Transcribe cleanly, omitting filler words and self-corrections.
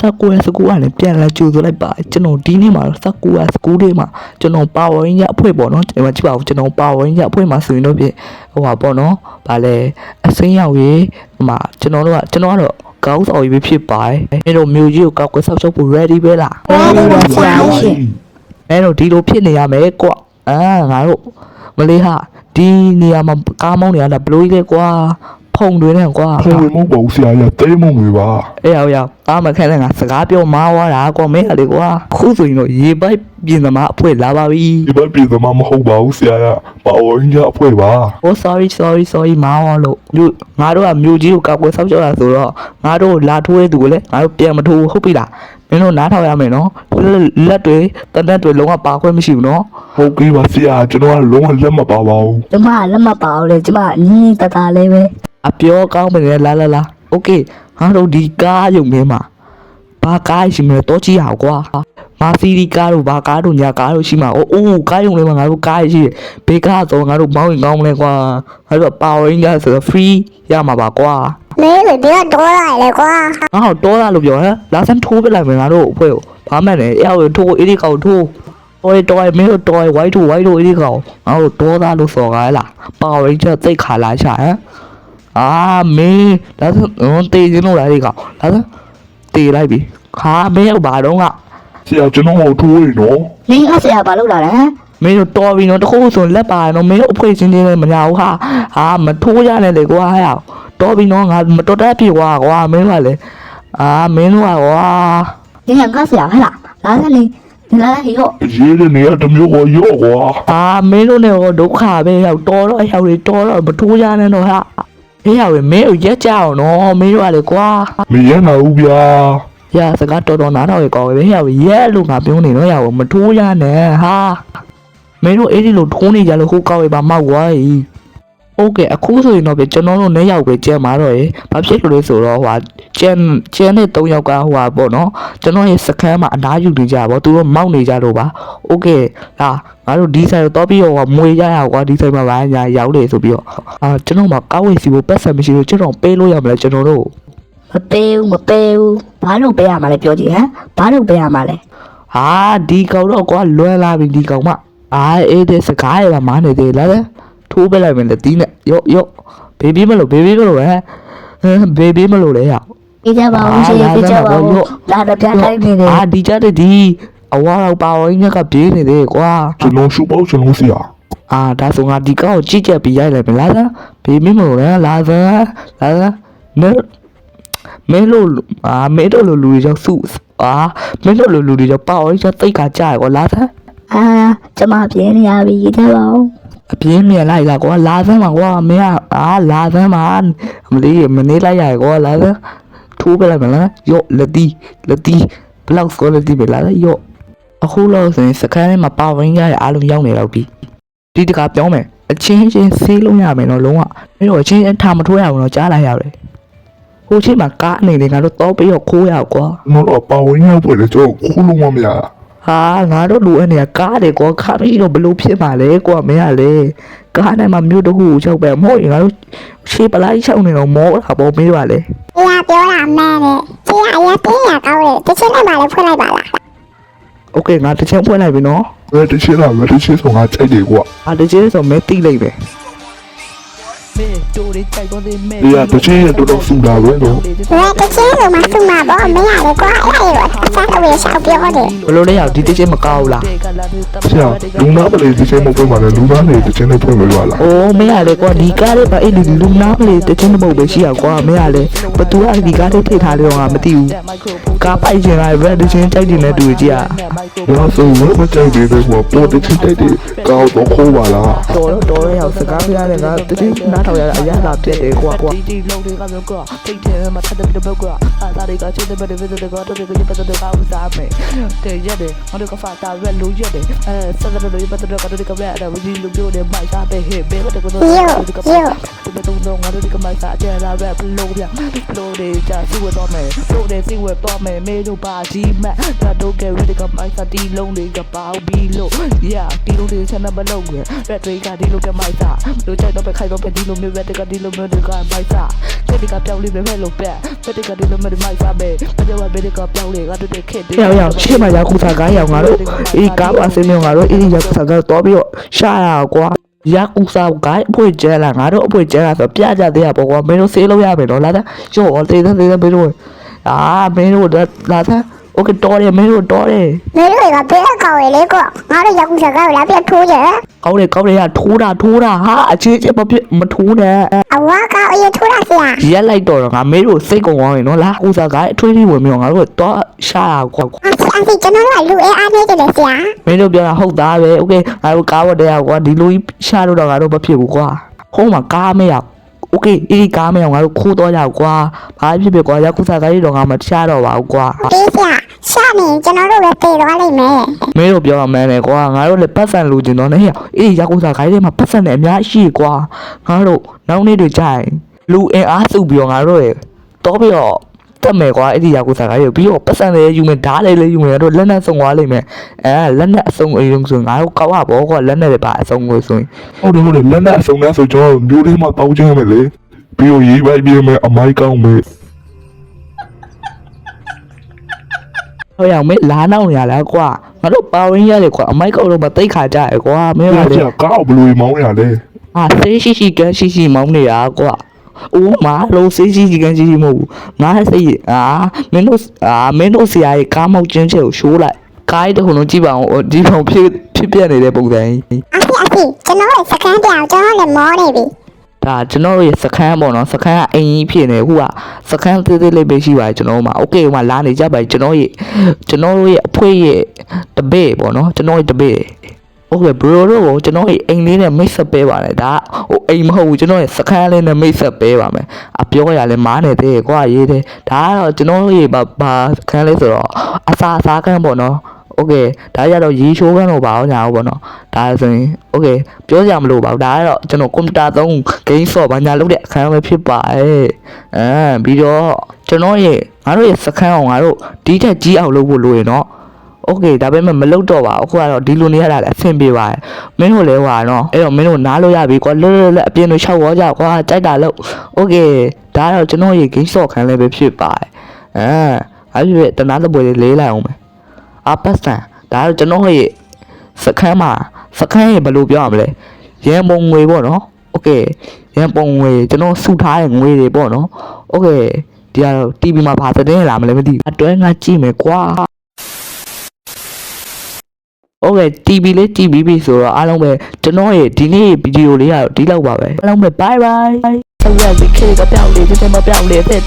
Sakura School ကလည်းပြန်လာကြိုဆိုလိုက်ပါကျွန်တော်ဒီနေ့မှာ Sakura School တွေမှာကျွန်တော် Power Ranger အဖွဲ့ပေါ့နော်ဒီမှာကြည့်ပါဦးကျွန်တော် Power Ranger အဖွဲ့မှာဆိုရင်တော့ဖြစ်ဟိုပါပေါ့နော်ဗာလဲအစိမ်းရောက်ရေးဟိုမှာကျွန်တော်ကတော့ကောင်းဆောင်ရေးဖြစ်ပါတယ်အဲ့တော့မျိုးကြီးကိုကောက်ကွယ်ဆောက်ရှုပ်ဖို့ ready ပဲလား ready ပါဆရာရှင် အဲ့တော့ဒီလိုဖြစ်နေရမယ်ကွာငါတို့မလေးဟာဒီနေရာမှာကားမောင်းနေရတာဘလို့ကြီးလဲကွာဖုံတွေနဲ့ကွာ ဖုံတွေမဟုတ်ပါဘူးဆရာရတဲမုံတွေပါ အေးရောက်အားမခဲတဲ့ငါစကားပြောမားသွားတာကွာမင်းကလေကွာခုဆိုရင်တော့ရေပိုက်ပြင်သမားအဖွဲလာပါပြီ ဒီဘက်ပြည်သမားမဟုတ်ပါဘူးဆရာရပါဝင်းကြအဖွဲ့ပါ Oh sorry မားသွားလို့ငါတို့ကမြို့ကြီးကိုကောက်ွယ်ဆောက်ကြတာဆိုတော့ငါတို့လာထိုးတဲ့သူကိုလည်းငါတို့ပြန်မထိုးဟုတ်ပြီလားမင်းတို့နားထောင်ရမယ်နော်လက်တွေတက်တွေလုံးဝပါခွင့်မရှိဘူးနော် ဟုတ်ကဲ့ပါဆရာကျွန်တော်ကလုံးဝလက်မပါပါဘူး ကျမလက်မပါဘူးလေကျမအင်းတတလေးပဲ အပြောကောင်းမယ်လာโอเคငါတို့ဒီကားရုံထဲမှာဘာကားရှိမလဲတော့ကြည့်ရအောင်ကွာမာစီဒီကားတို့ဘာကားတို့ညာကားတို့ရှိမှာအိုးကားရုံထဲမှာငါတို့ကားရှိတယ်ဘေးကားဆိုငါတို့မောင်းရင်ကောင်းမလဲကွာငါတို့ Power Ranger ဆိုတော့ free ရမှာပါကွာ မင်းတို့တော့တော်လာလေကွာ ငါ့တော့တာလို့ပြောဟဲ့လာစမ်းထိုးပစ်လိုက်မယ်ငါတို့အဖွဲ့ကိုဘာမှမလဲအဲ့ဟိုထိုးအေးဒီကောင်ထိုးတော်မင်းတို့တော်ဝိုက်ထိုးအေးဒီကောင်ငါတို့တော့တာလို့စော်ကားလား Power Ranger သိတ်ခါလာချဟမ်မင်းဒါဆိုတေးချင်းလို့လားဒီကောင်ဒါဆိုတေးလိုက်ပြီခါမင်းရောက်ပါတော့က ဆရာကျွန်တော်ဟိုထိုးရနော် မင်းကဆရာဘာလုပ်လာလဲ မင်းတို့တော်ပြီနော်တခုဆိုလက်ပါနော်မင်းတို့အဖွဲချင်းချင်းလည်းမညာဘူးဟာမထိုးရနဲ့လေကွာဟဲ့တော်ပြီနော်ငါမတော်တတ်ပြီကွာမင်းကလည်းမင်းတို့ကွာ ဒီကဆရာဟဲ့လားလာစနေဒီလာဟိဟုတ် ရေးတဲ့နေရာတစ်မျိုးကိုရော့ကွာ မင်းတို့နဲ့ဒုက္ခပဲရောက်တော်တော့ရောက်လေတော်တော့မထိုးရနဲ့တော့ဟာဟေးရောက်မင်းတို့ရက်ကြအောင်နော်မင်းတို့ကလေကွာ မရနိုင်ဘူးဗျာ ရစကားတော်နားတော့ရေကောင်းပဲရောက်ရက်လို့ငါပြောနေတော့ရောက်မထိုးရနဲ့ဟာမင်းတို့အဲ့ဒီလိုထိုးနေကြလို့ဟိုကောက်ရပါမောက်ွားကြီးโอเคအခုဆိုရင်တော့ပြကျွန်တော်တို့နဲ့ရောက်ပဲကြံပါတော့ရေဘာဖြစ်လို့လဲဆိုတော့ဟိုကျန်တဲ့3ယောက်ကဟိုပေါ့နော်ကျွန်တော်ရဲ့စခန်းမှာအနားယူနေကြပါသူတို့မောက်နေကြလို့ပါโอเคလာငါတို့ဒီဆိုင်တော့ပြီးတော့မွေရရကွာဒီဆိုင်မှာဘာညာရောက်လေဆိုပြီးတော့ကျွန်တော်မှာကောက်ဝေစီကိုပတ်ဆက်မရှိလို့ကျွန်တော်ပေးလို့ရမလဲကျွန်တော်တို့ မပေးဘူးဘာလို့ပေးရမှာလဲပြောကြည့်ဟမ်ဘာလို့ပေးရမှာလဲ ဒီကောင်တော့ကွာလွယ်လာပြီဒီကောင်မအေးတဲ့စကားရပါမနေသေးလားထိုးပလိုက်မယ်လေတီးနဲ့ရော့ဘေဘီမလို့ဟဲ့ဘေဘီမလို့လေရောက် ပြကြပါဦးရှင်ပြကြပါဦးလာတော့ပြန်လိုက်နေတယ် ဒီကြတဲ့ဒီအဝါတော့ပါဝင်းကပြေးနေတယ်ကွာ ကျွန်တော်ရှုပ်ပေါ့ကျွန်တော်ဆရာ ဒါဆိုငါဒီကောင်ကိုကြည့်ချက်ပြီးရိုက်လိုက်မယ်လားဘေဘီမလို့လေလာစမ်းမင်းတို့လိုလူတွေကြောင့်စုမင်းတို့လိုလူတွေကြောင့်ပါဝင်းကတိတ်ခါကြရကွာလာစမ်း ကျမပြင်းနေရပြီကြည့်ပါဦး အပြင်းမြင်လိုက်လားကွာလာစမ်းပါကွာမင်းလာစမ်းပါမလေးမနေလိုက်ရကွာလာစမ်းထိုးပြလိုက်မလားရော့လက်တီဘလောက်ဆိုလက်တီပဲလာရော့အခုလို့ဆိုရင်စခန်းထဲမှာပါဝင်ရတဲ့အားလုံးရောက်နေတော့ပြီဒီတခါပြောင်းမယ်အချင်းချင်းဆေးလုံးရမယ်နော်လုံးဝအဲ့တော့အချင်းချင်းထားမထိုးရဘူးနော်ကြားလိုက်ရတယ်ဟိုချင်းမှာကားအနေနဲ့ငါတို့တော့ပြီးတော့ခိုးရကွာ ကျွန်တော်ပါဝင်းရောက်ပွဲလေကျွန်တော်ခိုးလို့မရ ငါတို့လူအနေနဲ့ကားတယ်ကွာခါမရှိတော့ဘလို့ဖြစ်မှာလဲကွာမင်းကလေကားနဲ့မှမြို့တခုကိုချုပ်ပဲမဟုတ်ရင်ငါတို့ရှေးပလိုက်ချုပ်နေတော့မောတာပေါ့မင်းကလေ ။ရာပြောတာမဲတယ်။ကြီးအရင်ပြင်းရကောင်းတယ်။တစ်ချင်းနဲ့ပါလေဖွင့်လိုက်ပါလား โอเคငါတစ်ချင်းဖွင့်လိုက်ပြီနော် ဘယ်တချင်းလာဘယ်တချင်းဆိုငါကြိုက်တယ်ကွာ တစ်ချင်းဆိုမဲတိလိုက်ပဲ ဒီကတချင်းရတော်ဆူလာပဲနော် ။ဘယ်တစ်ချင်းဆိုမှစုမှာပေါ့မရလေကွာ။အဲ့ဒါကိုအစားအဝေးရှောက်ပြောတယ် ဘလို့လဲရောက်ဒီတစ်ချင်းမကောက်ဘူးလား ဆရာလူနာပလေးတချင်းမပွင့်ပါနဲ့လူသားနေတချင်းနဲ့ပွင့်မလို့လား အိုးမင်းကလေကွာဒီကားလေးပါအဲ့ဒီလူနာမလေးတစ်ချင်းမဟုတ်ပဲရှိရကွာမင်းကလေဘသူကဒီကားလေးထိထားလို့ငါမသိဘူးကားပိုက်ချင်တာဘယ်တစ်ချင်းတိုက်တယ်နဲ့တူကြည့် ဒါဆိုဝတ်မကြိုက်သေးဘူးကွာပေါ်တချင်းတိုက်တယ်ကောက်တော့ခိုးပါလား တော်ရောက်စကားပြရတယ်ငါတစ်ချင်းနားထောင်ရတာအရသာပြက်တယ်ကွာဒီလုံးတွေကမျိုးကွာထိတ်တယ်မှာထပ်တယ်ဘကွာဒါတွေကချိုးတယ်ပဲဗီဒီယိုကတော့ဒီကပတ်တော့ကောင်းစားမယ်တဲ့ရတယ်ငါတို့ကဖာတာရက်လို့ရတယ်ဆက်တယ်လို့ပတ်တော့ကတော့ဒီကပဲအဲ့ဒါဝီလူပြောတယ်မိုက်စားပဲဟဲ့ဘယ်တော့ကတော့ဒီကပတ်ဒီတော့ငါတို့ဒီကမိုက်စားတဲ့လာပဲဘလို့ပြလို့တွေကြာစီဝတော့မယ်လို့တွေစီဝတော့မယ်မေတို့ပါကြီးမဒါတော့ကဲဒီကမိုက်စားတီလုံးတွေကပေါပြီးလို့တီလုံးတွေဆက်နေမလို့ရက်တွေကဒီလိုပြမိုက်စားတို့ကြိုက်တော့ပဲခိုင်တော့ပဲဒီလိုမျိုးပဲတကဒီ ဒီလိုမျိုးတွေကမိုက်စားခေတ်တွေကပြောင်းလဲပဲဖက်လို့ပဲဖက်တွေကဒီလိုမျိုးတွေမိုက်စားပဲဖက်တွေကဘယ်တွေကပြောင်းလဲငါတို့တွေခေတ်တွေရောက်ရှေ့မှာရောက်ခုစားကားရောက်ငါတို့အေးကားပါစင်းမျိုးငါတို့အေးရောက်စားကားတော့ပြီးတော့ရှာရကွာယာကူစာကိုအဖွေကျဲလာငါတို့အဖွေကျဲလာဆိုပြကြသေးရပေါ့ကွာမင်းတို့ဆေးလို့ရမယ်နော်လာတဲ့ကျော်သေးသေးမင်းတို့မင်းတို့လာတဲ့โอเคတော်တယ်မင်းတို့တော်တယ် မင်းတို့ကဘယ်ကောက်ရလဲကောငါတို့ရောက်စကားကိုလာပြထိုးကြ ကောင်းတယ်ကထိုးတာဟာအချင်းချင်းမထိုးနဲ့ အဝါကောက်ရထိုးတာဆရာ ရက်လိုက်တော့ငါမင်းတို့စိတ်ကုန်သွားပြီနော်လားကူစာကအထွေးကြီးဝင်ပြီးငါတို့တော့ရှာရကွာ အစီကျွန်တော်တို့ကလူအားနေကြတယ်ဆရာ မင်းတို့ပြောတာဟုတ်သားပဲโอเคငါတို့ကားဝတ်တဲ့ကွာဒီလိုကြီးရှာလို့တော့ငါတို့မဖြစ်ဘူးကွာဟိုးမှာကားမရโอเคအေးကားမရငါတို့ခိုးတော့ရကွာဘာဖြစ်ကွာရက်ကူစာကကြီးတော့ငါမရှာတော့ပါဘူးကွာ တေးဆရာရှာနေကျွန်တော်တို့ပဲတေးသွားလိမ့်မယ် မင်းတို့ပြောရမှန်းလေကွာငါတို့လည်းပတ်စံလိုချင်တော့နေဟဲ့အေးရက်ကူစာကကြီးထဲမှာပတ်စံနဲ့အများရှိကွာငါတို့နောက်နေ့တွေကြာရင်လူအင်အားစုပြီးတော့ငါတို့ရတော့ပြီးတော့တက်မယ်ကွာအဲ့ဒီရက်ကူစာကကြီးပြီးတော့ပတ်စံလည်းယူမယ်ဓာတ်လည်းယူမယ်တို့လက်နဲ့စုံသွားလိမ့်မယ်လက်နဲ့အစုံအယုံဆိုငါတို့ကောက်ရပေါ့ကွာလက်နဲ့လည်းပါအစုံလို့ဆိုရင် ဟုတ်တယ်လက်နဲ့အစုံနဲ့ဆိုကျွန်တော်မျိုးလေးမှတောင်းချင်မယ်လေပြီးတော့ရေးပိုက်ပြမယ်အမိုက်ကောင်းမယ် ဟိုရောက်မင်းလာနောက်နေရလားကွာငါတို့ပါဝင်းရတယ်ကွာအမိုက်ကောက်တော့မသိခါကြရကွာမင်းက အဲ့ လေ ဒါကောက်ဘလူးမောင်းရလဲ ဆေးရှိကန်းရှိမောင်းနေတာကွာအိုးမာလို့ဆေးရှိကန်းရှိမဟုတ်ဘူးငါစိတ်မင်းတို့ဆရာကြီးကားမောက်ကျင်းချက်ကိုရှိုးလိုက်ကားတခုလုံးကြည့်ပါအောင်ဒီပုံဖြစ်ပြနေတဲ့ပုံစံကြီး အစီကျွန်တော်ရဲ့စကန်ပြောင်ကျွန်တော်လည်းမောနေပြီ ဒါကျွန်တော်တို့ရဲ့စခန်းပေါ့နော်စခန်းကအင်ကြီးဖြစ်နေခုကစခန်းသေးသေးလေးပဲရှိပါတယ်ကျွန်တော်တို့မှာโอเคဟိုမှာလာနေကြပါကျွန်တော်တို့ရဲ့အဖွေးရဲ့တပည့်ပေါ့နော်ကျွန်တော်ရဲ့တပည့်โอเคဘရိုတို့ကိုကျွန်တော်ရဲ့အိမ်လေးနဲ့မိတ်ဆက်ပေးပါတယ်ဒါဟိုအိမ်မဟုတ်ဘူးကျွန်တော်ရဲ့စခန်းလေးနဲ့မိတ်ဆက်ပေးပါမယ်အပြောရလဲမားနေသေးကွာရေးတယ်ဒါကတော့ကျွန်တော်ရဲ့ဘာစခန်းလေးဆိုတော့အစားခန်းပေါ့နော်โอเคဒါကြတော့ရေချိုးခန်းတော့ပါအောင်ညာဟုတ်ပေါ့နော်ဒါဆိုရင်โอเคပြောကြမလို့ပါဘူးဒါကတော့ကျွန်တော်ကွန်ပျူတာသုံး game soft ဘာညာလုပ်တဲ့အခန်းပဲဖြစ်ပါတယ်ပြီးတော့ကျွန်တော်ရဲ့ငါတို့ရဲ့စခန်းအောင်ငါတို့ဒီထက်ကြီးအောင်လုပ်ဖို့လိုရင်တော့โอเคဒါပေမဲ့မလုပ်တော့ပါဘူးအခုကတော့ဒီလိုနေရတာလည်းအဆင်ပြေပါတယ်မင်းတို့လည်းဟွာနော်အဲ့တော့မင်းတို့နားလို့ရပြီကွာလွတ်အပြင်တွေရှောက်ဝေါ်ကြကွာကြိုက်တာလို့โอเคဒါကတော့ကျွန်တော်ရဲ့ game soft ခန်းလေးပဲဖြစ်ပါတယ်အဲ့ဒီတနာတပွဲလေးလိုက်အောင်မယ်ပတ်စံဒါတော့ကျွန်တော်ရဲ့စခန်းရဲ့ဘယ်လိုပြောရမလဲရန်ပုံငွေပေါ့နော်โอเคရန်ပုံငွေကျွန်တော်စုထားတဲ့ငွေတွေပေါ့နော်โอเคဒီကတော့ TV မှာဘာသတင်းလာမလဲမသိဘူးအတွဲငါကြည့်မယ်ကွာโอเค TV လေးကြည့်ပြီးဆိုတော့အားလုံးပဲကျွန်တော်ရဲ့ဒီနေ့ဗီဒီယိုလေးကတော့ဒီလောက်ပါပဲအားလုံးပဲ bye bye ဆက်ရစီခေတ်ကပြောင်းလေဒီမပြောင်းလေတဲ့